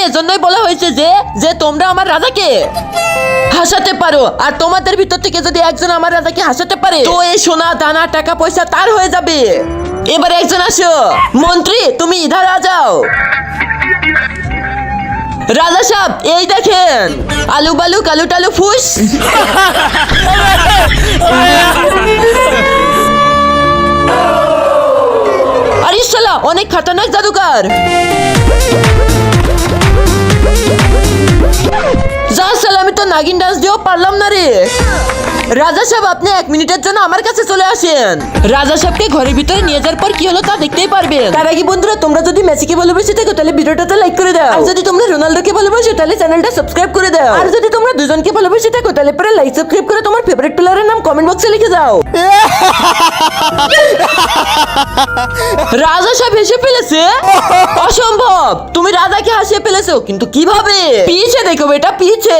এজন্যই বলা হয়েছে যে যে তোমরা আমার রাজাকে হাসাতে পারো, আর তোমাদের ভিতর থেকে যদি একজন আমার রাজাকে হাসাতে পারে তো এই সোনা দানা টাকা পয়সা তার হয়ে যাবে। এবার একজন আসো, মন্ত্রী তুমি ইধার আ যাও। রাজা সাহেব এই দেখেন, আলু বালু কালু টালু ফুস। আরে শালা অনেক খতরনাক জাদুকর। যা শালা আমি তো নাগিন ডান্স দিয়েও পারলাম না রে। রাজা সাহেব আপনি 1 মিনিটের জন্য আমার কাছে চলে আসেন। রাজা সাহেবকে ঘরের ভিতরে নিয়ে যাওয়ার পর কি হলো তা দেখতেই পারবেন। তার আগে বন্ধুরা তোমরা যদি মেসিকে ভালোবেসে থাকো তাহলে ভিডিওটাতে লাইক করে দাও, আর যদি তোমরা রোনাল্ডোকে ভালোবাসো তাহলে চ্যানেলটা সাবস্ক্রাইব করে দাও, আর যদি তোমরা দুজনকে ভালোবেসে থাকো তাহলে পরে লাইক সাবস্ক্রাইব করে তোমার ফেভারিট প্লেয়ারের নাম কমেন্ট বক্সে লিখে দাও। রাজা সাহেব হেসে ফেলেছে। অসম্ভব, তুমি রাজাকে হাসিয়ে ফেলেছো, কিন্তু কিভাবে? পিছে দেখো বেটা, পিছে।